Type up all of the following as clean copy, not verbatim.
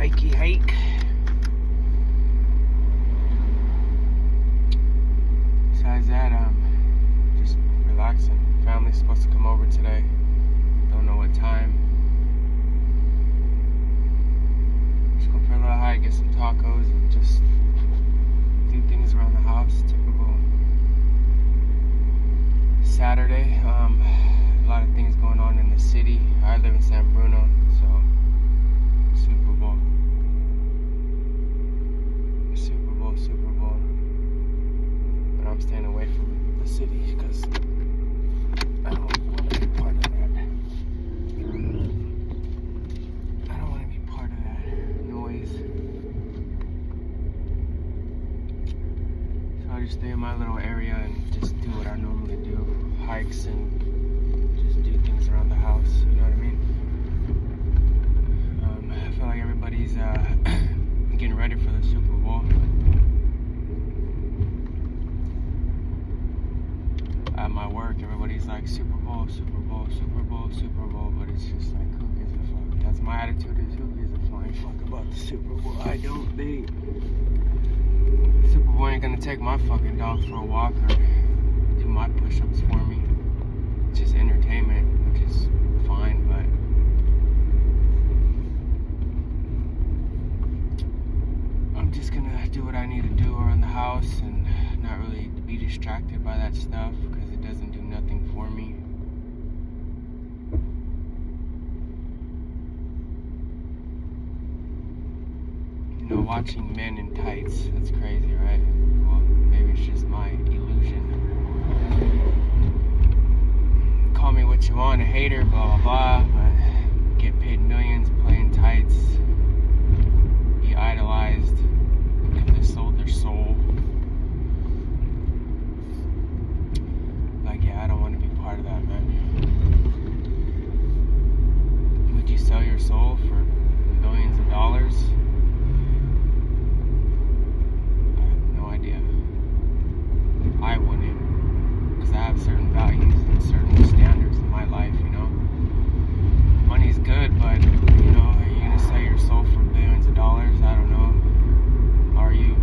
hikey hike. Besides that, just relaxing. Family's supposed to come over today. Don't know what time. Just go for a little hike, get some tacos, and just do things around the house. Typical Saturday. A lot of things going on in the city. I live in San Bruno, so Super Bowl. But I'm staying away from the city because I don't want to be part of that. I don't want to be part of that noise. So I just stay in my little area and just do what I normally do. Hikes and just do things around the house, you know what I mean? I feel like everybody's getting ready for the Super Bowl. At my work, everybody's like, Super Bowl, Super Bowl, Super Bowl, Super Bowl, but it's just like, who gives a fuck? That's my attitude, is who gives a flying fuck about the Super Bowl? I don't think Super Bowl ain't gonna take my fucking dog for a walk or do my push-ups for me. It's just entertainment, which is fine, but I'm just gonna do what I need to do around the house and not really be distracted by that stuff because it doesn't do nothing for me. You know, watching men in tights, that's crazy, right? Well, maybe it's just my illusion. Call me what you want, a hater, blah, blah, blah, but get paid millions, play in tights, be idolized because they sold their soul. Like, yeah, I don't want to be part of that, man. Would you sell your soul for millions of dollars? I have no idea. I wouldn't, because I have certain values and certain standards in my life, you know. Money's good, but, you know, are you going to sell your soul for billions of dollars? I don't know. Are you?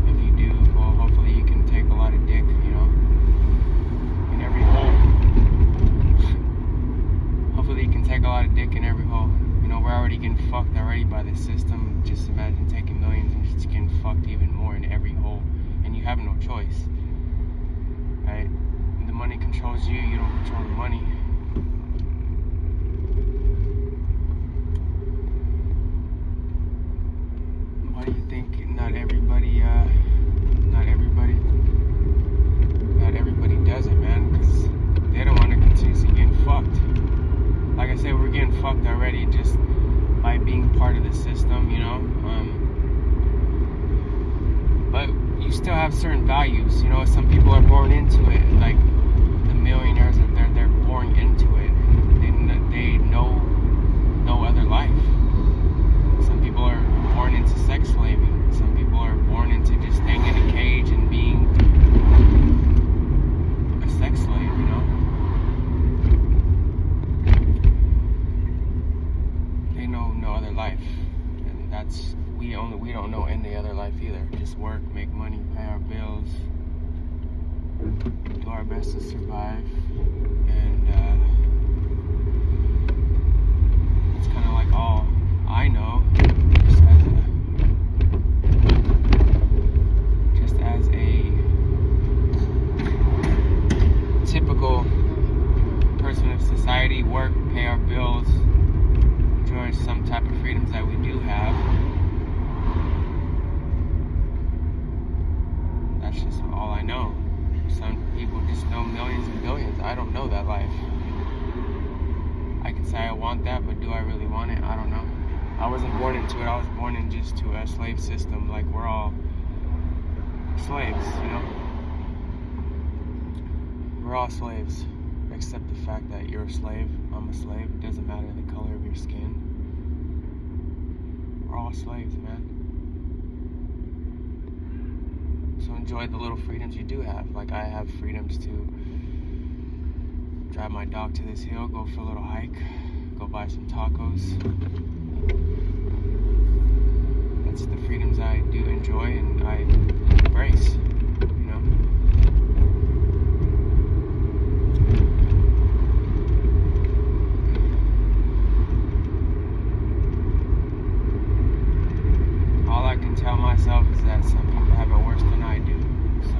If you do, well, hopefully you can take a lot of dick, you know, in every hole. Hopefully you can take a lot of dick in every hole. You know, we're already getting fucked already by the system. Just imagine taking millions and just getting fucked even more in every hole. And you have no choice, right? The money controls you, you don't control the money. Why do you think not everybody does it, man? Because they don't want to continuously get fucked. Like I said, we're getting fucked already just by being part of the system, you know. But you still have certain values, you know. Some people are born into it, like the millionaires. They're born into it. They know no other life. Some people are born into sex slaving. Some people are born into just staying in a cage and being a sex slave, you know? They know no other life. And we don't know any other life either. Just work, make money, pay our bills, do our best to survive, and it's kind of like all I know. Just as a typical person of society, work, pay our bills, enjoy some type of freedoms that we do have. That's just all I know. Some people just know millions and billions. I don't know that life. I can say I want that, but do I really want it? I don't know. I wasn't born into it. I was born in just to a slave system. Like, we're all slaves, you know? We're all slaves, except the fact that you're a slave, I'm a slave. It doesn't matter the color of your skin. We're all slaves, man. So enjoy the little freedoms you do have. Like, I have freedoms to drive my dog to this hill, go for a little hike, go buy some tacos. that's the freedoms I do enjoy and I embrace, you know. All I can tell myself is that some people have it worse than I do, so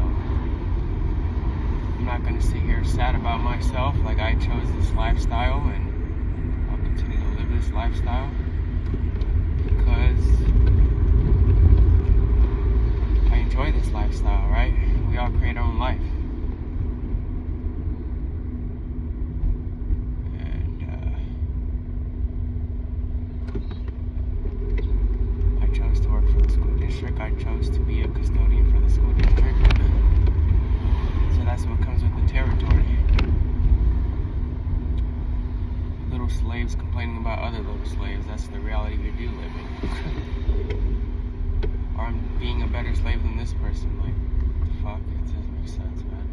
I'm not going to sit here sad about myself. Like, I chose this lifestyle and I'll continue to live this lifestyle because I enjoy this lifestyle, right? We all create our own life. And I chose to work for the school district. I chose to be a custodian for the school district. So that's what comes with the territory. Little slaves complaining about other little slaves. That's the reality we do live in. Or I'm being a better slave than this person. Like, what the fuck? It doesn't make sense, man.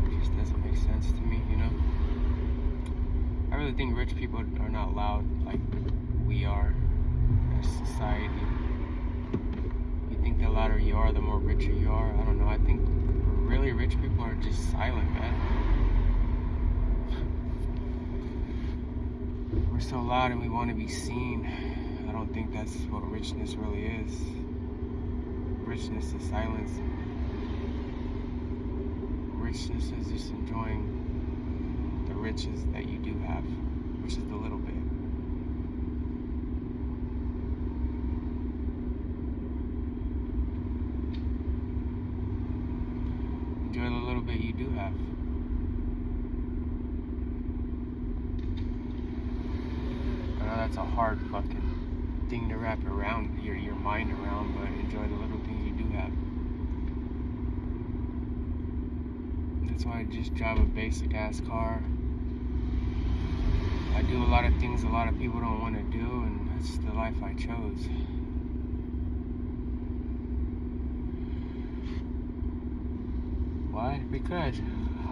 It just doesn't make sense to me, you know? I really think rich people are not loud like we are as a society. You think the louder you are, the more richer you are. I don't know. I think really rich people are just silent, man. We're so loud and we want to be seen. I don't think that's what richness really is. Richness is silence. Richness is just enjoying the riches that you do have, which is the little bit. Enjoy the little bit you do have. I know that's a hard fucking thing to wrap around your mind around, but enjoy the little things you do have. That's why I just drive a basic ass car. I do a lot of things a lot of people don't want to do, and that's the life I chose. Why? Because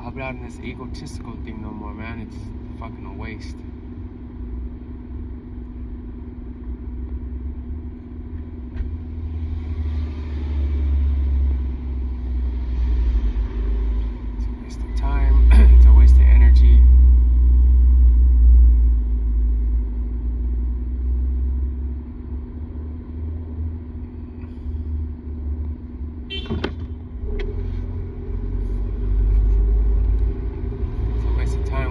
I'm not in this egotistical thing no more, man. It's fucking a waste. It's a waste of time. It's a waste of energy.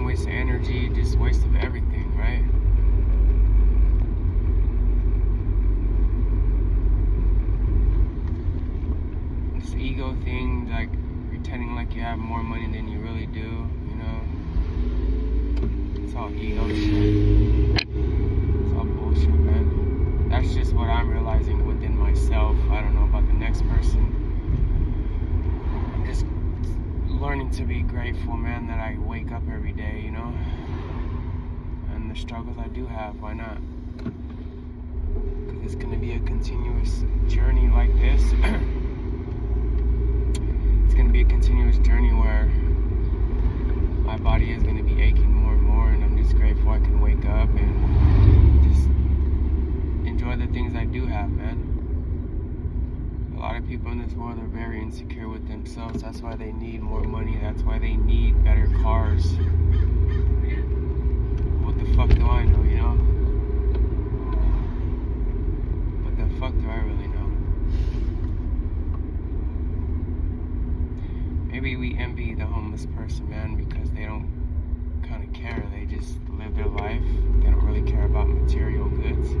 Waste of energy, just waste of everything, right? This ego thing, like pretending like you have more money than you really do, you know? It's all ego shit. It's all bullshit, man. That's just what I'm realizing within myself. I don't know about the next person. I'm just learning to be grateful, man, that I wake up every day, you know, and the struggles I do have. Why not? Because it's going to be a continuous journey like this. It's going to be a continuous journey where my body is going to be aching more and more, and I'm just grateful I can wake up and just enjoy the things I do have, man. A lot of people in this world are very insecure with themselves. That's why they need more money. That's why they need better cars. What the fuck do I know, you know? What the fuck do I really know? Maybe we envy the homeless person, man, because they don't kind of care. They just live their life. They don't really care about material goods.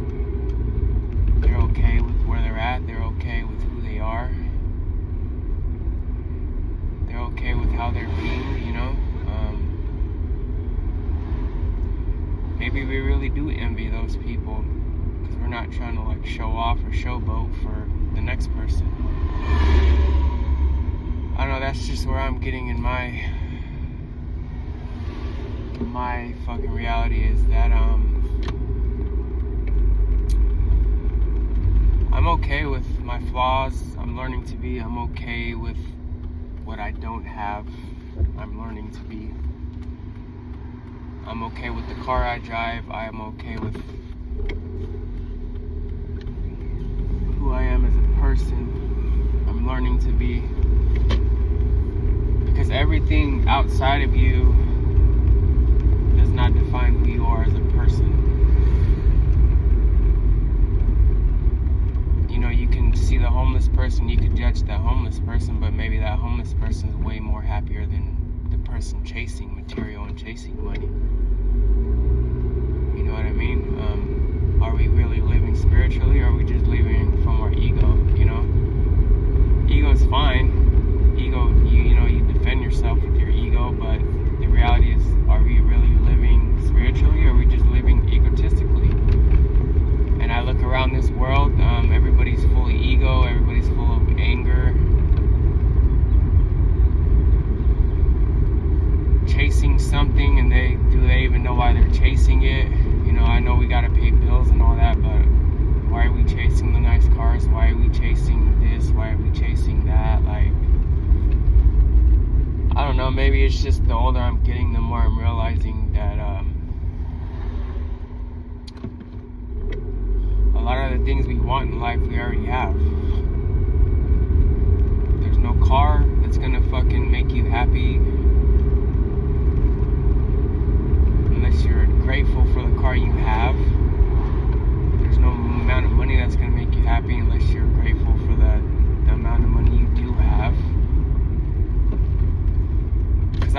They're okay with where they're at. They're okay with who they are. They're okay with how they're being, you know? Maybe we really do envy those people because we're not trying to like show off or showboat for the next person. I don't know, that's just where I'm getting in my fucking reality is that I'm okay with my flaws. I'm learning to be. I'm okay with what I don't have. I'm learning to be. I'm okay with the car I drive. I am okay with who I am as a person. I'm learning to be. Because everything outside of you does not define who you are as a person. You know, you can see the homeless person, you could judge that homeless person, but maybe that homeless person is way more happier than the person chasing material and chasing money. You know what I mean? Are we really living spiritually, or are we just living from our ego? You know, ego's fine. Ego, you defend yourself with your ego, but the reality is, are we really living spiritually, or are we just living egotistically? And I look around this world, everybody's full of ego, everybody's full of anger, chasing something, and do they even know why they're chasing it? You know, I know we gotta pay bills and all that, but why are we chasing the nice cars? Why are we chasing this? Why are we chasing that? Like, I don't know, maybe it's just the older I'm getting, the more I'm realizing that a lot of the things we want in life we already have. There's no car that's gonna fucking make you happy unless you're grateful for the car you have. There's no amount of money that's gonna make you happy unless you're grateful for the amount of money you do have. Because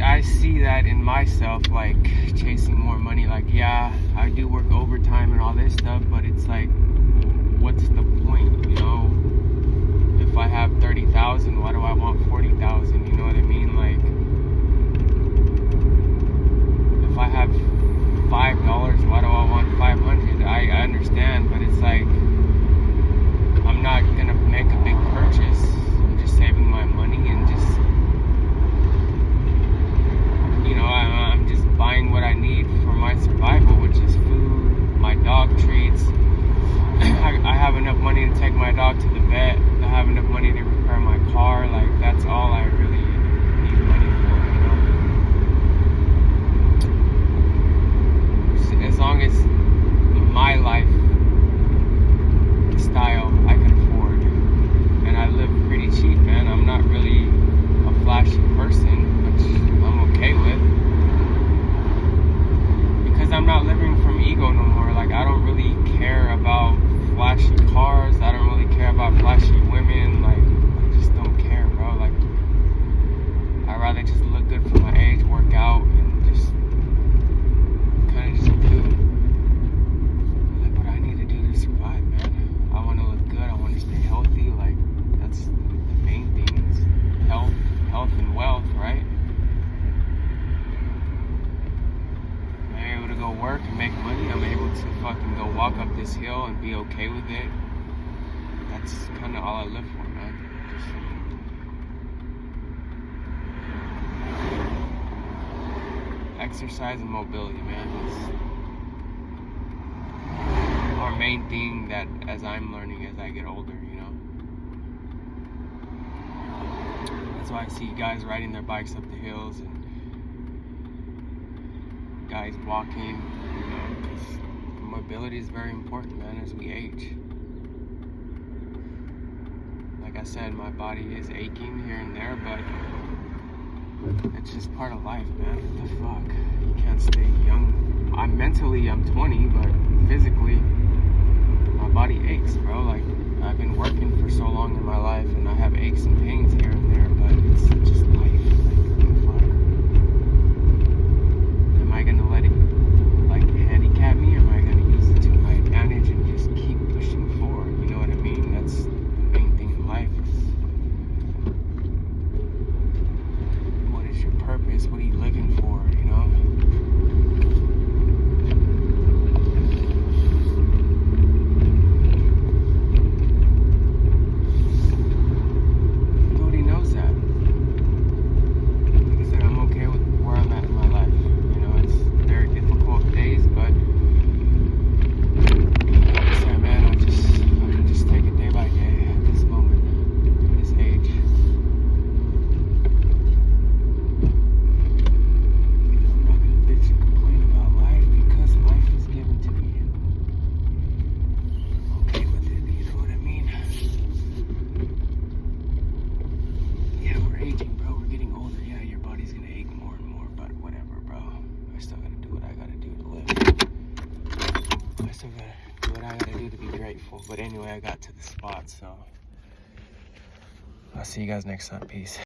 I see that in myself, like chasing more money. Like, yeah, I do work overtime and all this stuff, but it's like, what's the point? You know, if I have 30,000, why do I want 40,000? You know what I mean? Like, if I have $5, why do I want 500? I understand, but it's like, I'm not gonna make a big purchase. I'm just saving my money and just, you know, I'm just buying what I need for my survival, which is food, my dog treats. I have enough money to take my dog to the vet. I have enough money to repair my car. Like, that's all I really need money for, you know? As long as my life style I can afford. And I live pretty cheap, man. I'm not really a flashy person, which I'm okay with. Because I'm not living from ego no more. Like, I don't really care about flashy cars. I don't really care about flashy women. Like, I just don't care, bro. Like, I'd rather just look good for my age, work out, and just kind of just do like what I need to do to survive, man. I want to look good. I want to stay healthy. Like, that's the main thing. Is health and wealth, right? I'm able to go work and make money. I'm able to fucking go walk up this hill and be okay with it. That's kind of all I live for, man. Just exercise and mobility, man. It's our main thing that as I'm learning as I get older, you know. That's why I see guys riding their bikes up the hills and guys walking, you know, because mobility is very important, man, as we age. Like I said, my body is aching here and there, but it's just part of life, man. What the fuck? You can't stay young. I'm 20, but physically, my body aches, bro. Like, I've been working for so long in my life, and I have aches and pains here and there, but it's just life. Like, what the fuck? Am I gonna let it, like, handicap me, or am I gonna use it to my advantage and just keep pushing forward? You know what I mean? That's the main thing in life. What is your purpose? What are you living for, you know? I still gotta do what I gotta do to be grateful. But anyway, I got to the spot, so I'll see you guys next time. Peace.